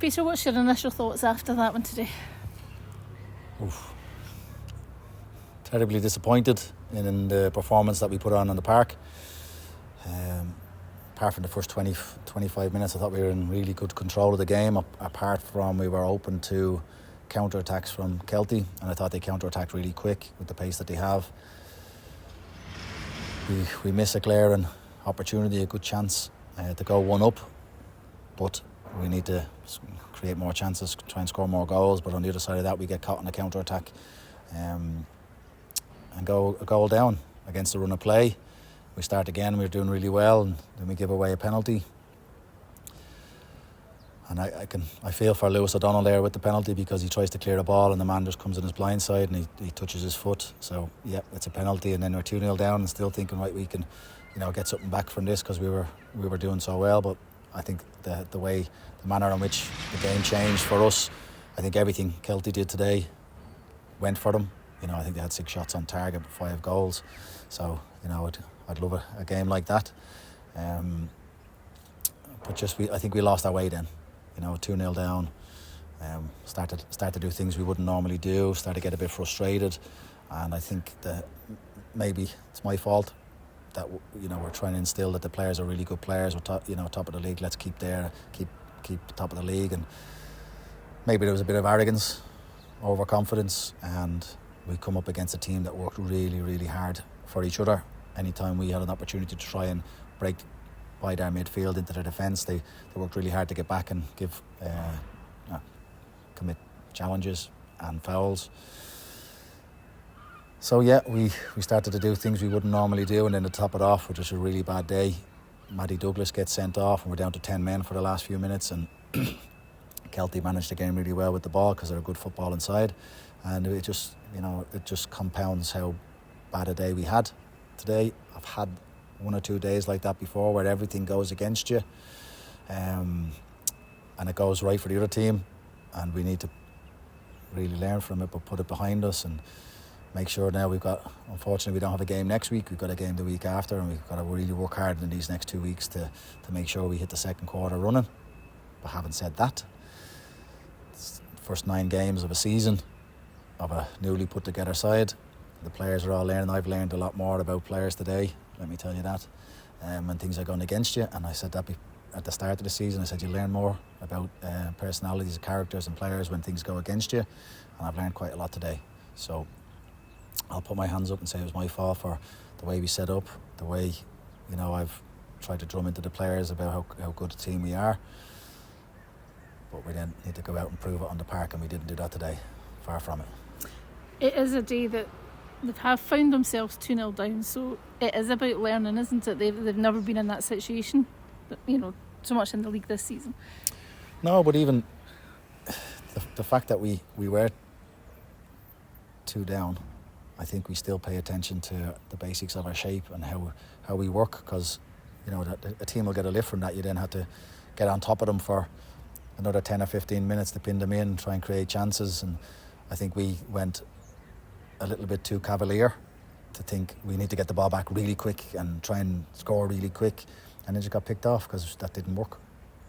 Peter, what's your initial thoughts after that one today? Oof. Terribly disappointed in the performance that we put on the park. Apart from the first 20-25 minutes, I thought we were in really good control of the game. Apart from we were open to counter-attacks from Kelty, and I thought they counter-attacked really quick with the pace that they have. We miss a glaring opportunity, a good chance to go one up, but we need to create more chances, try and score more goals. But on the other side of that, we get caught in a counter-attack and go a goal down against the run of play. We start again, we're doing really well, and then we give away a penalty. And I feel for Lewis O'Donnell there with the penalty, because he tries to clear the ball and the man just comes in his blind side and he touches his foot. So yeah, it's a penalty, and then we're 2-0 down and still thinking, right, we can, get something back from this, because we were doing so well. But I think the manner in which the game changed for us, I think everything Kelty did today went for them. I think they had 6 shots on target, 5 goals. So I'd love a game like that. But I think we lost our way then. 2-0 down. Start to do things we wouldn't normally do. Start to get a bit frustrated, and I think that maybe it's my fault that we're trying to instill that the players are really good players. We're top of the league. Let's keep there, keep top of the league. And maybe there was a bit of arrogance, overconfidence, and we come up against a team that worked really, really hard for each other. Anytime we had an opportunity to try and break by their midfield into their defence, they worked really hard to get back and commit challenges and fouls. So yeah, we started to do things we wouldn't normally do, and then to top it off with just a really bad day, Matty Douglas gets sent off and we're down to 10 men for the last few minutes, and Kelty managed the game really well with the ball because they're a good football inside, and it just compounds how bad a day we had today. I've had 1 or 2 days like that before, where everything goes against you, and it goes right for the other team, and we need to really learn from it, but put it behind us and make sure now unfortunately we don't have a game next week. We've got a game the week after, and we've got to really work hard in these next 2 weeks to make sure we hit the second quarter running. But having said that, it's the first 9 games of a season of a newly put together side. The players are all learning. I've learned a lot more about players today, let me tell you that, when things are going against you. And I said that at the start of the season. I said you learn more about personalities, characters and players when things go against you, and I've learned quite a lot today. So I'll put my hands up and say it was my fault for the way we set up, the way I've tried to drum into the players about how good a team we are. But we then need to go out and prove it on the park, and we didn't do that today. Far from it. It is a day that they have found themselves 2-0 down, so it is about learning, isn't it? They've never been in that situation, so much in the league this season. No, but even the fact that we were 2 down, I think we still pay attention to the basics of our shape and how we work, because a team will get a lift from that. You then have to get on top of them for another 10 or 15 minutes to pin them in, try and create chances. And I think we went a little bit too cavalier to think we need to get the ball back really quick and try and score really quick, and it just got picked off because that didn't work.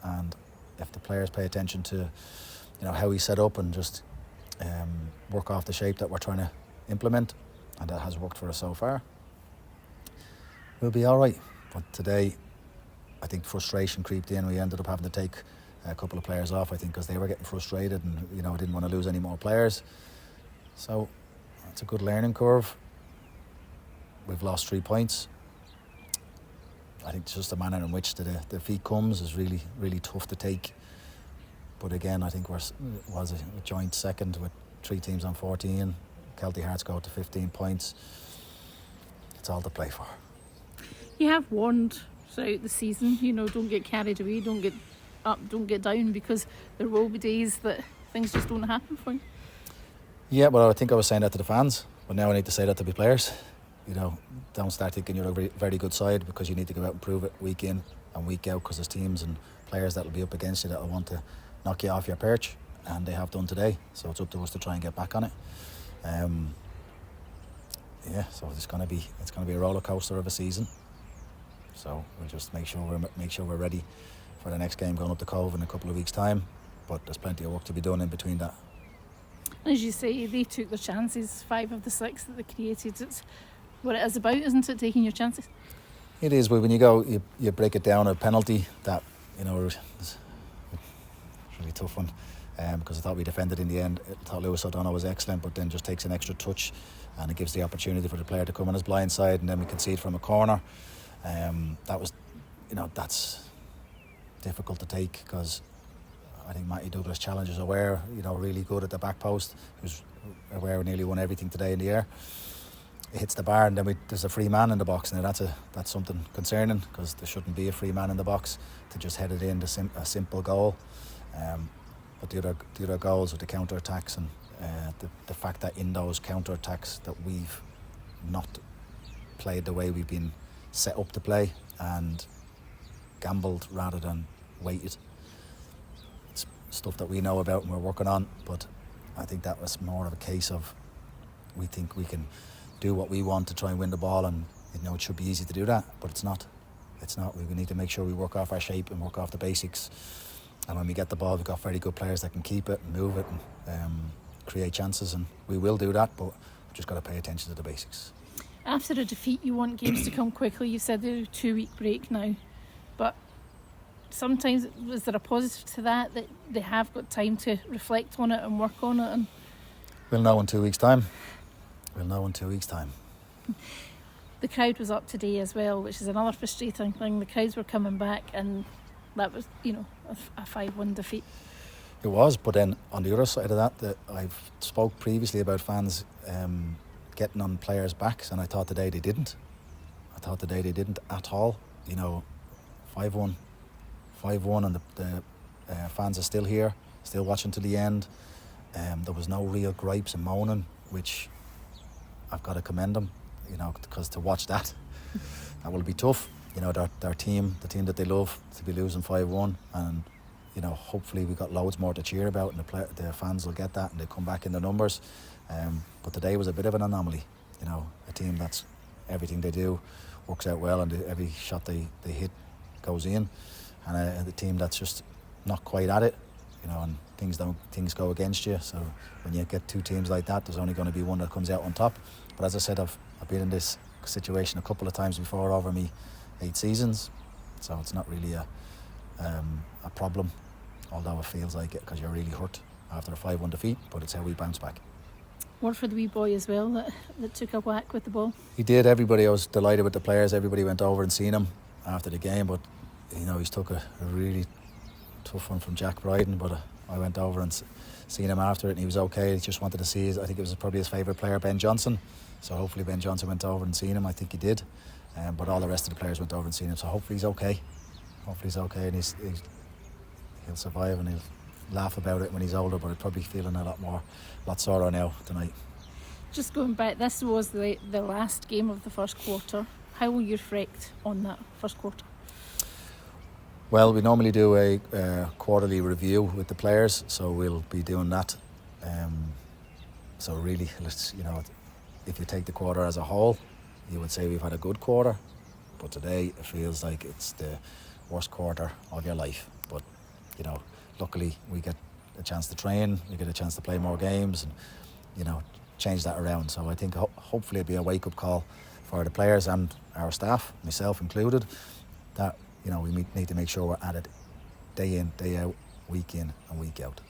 And if the players pay attention to how we set up and just work off the shape that we're trying to implement, and that has worked for us so far, we'll be all right. But today I think frustration creeped in. We ended up having to take a couple of players off, I think, because they were getting frustrated and didn't want to lose any more players. So it's a good learning curve. We've lost 3 points. I think just the manner in which the defeat comes is really, really tough to take. But again, I think was a joint second with 3 teams on 14. Kelty Hearts go to 15 points. It's all to play for. You have warned throughout the season, don't get carried away, don't get up, don't get down, because there will be days that things just don't happen for you. Yeah, well, I think I was saying that to the fans, but now I need to say that to the players. Don't start thinking you're a very, very good side, because you need to go out and prove it week in and week out, because there's teams and players that will be up against you that will want to knock you off your perch, and they have done today. So it's up to us to try and get back on it. So it's going to be a roller coaster of a season. So we'll just make sure we're ready for the next game going up to Cove in a couple of weeks' time. but there's plenty of work to be done in between that. As you say, they took their chances. 5 of the 6 that they created. It's what it is about, isn't it? Taking your chances. It is, but when you go, you break it down a penalty that, you know, was a really tough one, because I thought we defended in the end. I thought Lewis O'Donnell was excellent, but then just takes an extra touch, and it gives the opportunity for the player to come on his blind side, and then we concede from a corner. That was, you know, that's difficult to take, because I think Matty Douglas challenges Aware, you know, really good at the back post. Who's Aware nearly won everything today in the air. It hits the bar, and then there's a free man in the box. Now that's something concerning, because there shouldn't be a free man in the box to just head it in, a simple goal. But the other goals with the counter attacks, and the fact that in those counter attacks that we've not played the way we've been set up to play and gambled rather than waited. It's stuff that we know about and we're working on, but I think that was more of a case of we think we can do what we want to try and win the ball, and you know it should be easy to do that, but it's not. We need to make sure we work off our shape and work off the basics, and when we get the ball we've got very good players that can keep it and move it and create chances, and we will do that, but we've just got to pay attention to the basics. After a defeat, you want games to come quickly. You've said they're a 2-week break now, but sometimes is there a positive to that they have got time to reflect on it and work on it? And we'll know in 2 weeks' time. The crowd was up today as well, which is another frustrating thing. The crowds were coming back, and that was, you know, a 5-1 defeat. It was, but then on the other side of that I've spoke previously about fans getting on players' backs, and I thought today they didn't. At all. You know, 5-1, and the fans are still here, still watching to the end. There was no real gripes and moaning, which I've got to commend them, you know, because to watch that will be tough. You know, their team, the team that they love, to be losing 5-1, and you know, hopefully we got loads more to cheer about, and the fans will get that and they come back in the numbers. But today was a bit of an anomaly. You know, a team that's everything they do works out well, and every shot they hit goes in, and a team that's just not quite at it. You know, and things go against you. So when you get 2 teams like that, there's only going to be one that comes out on top. But as I said, I've been in this situation a couple of times before over me 8 seasons, so it's not really a problem, although it feels like it because you're really hurt after a 5-1 defeat. But it's how we bounce back. Word for the wee boy as well that took a whack with the ball. He did. Everybody, I was delighted with the players. Everybody went over and seen him after the game, but you know, he's took a really tough one from Jack Bryden, but I went over and seen him after it, and he was okay. He just wanted to see I think it was probably his favourite player, Ben Johnson, so hopefully Ben Johnson went over and seen him. I think he did, but all the rest of the players went over and seen him, so hopefully he's okay, and he'll survive, and he'll laugh about it when he's older, but he's probably feeling a lot sorrow now tonight. Just going back, this was the last game of the first quarter. How will you reflect on that first quarter? Well, we normally do a quarterly review with the players, so we'll be doing that. So really, if you take the quarter as a whole, you would say we've had a good quarter, but today it feels like it's the worst quarter of your life. But you know, luckily we get a chance to train, we get a chance to play more games, and you know, change that around. So I think hopefully it'll be a wake-up call for the players and our staff, myself included, that you know, we need to make sure we're at it day in, day out, week in and week out.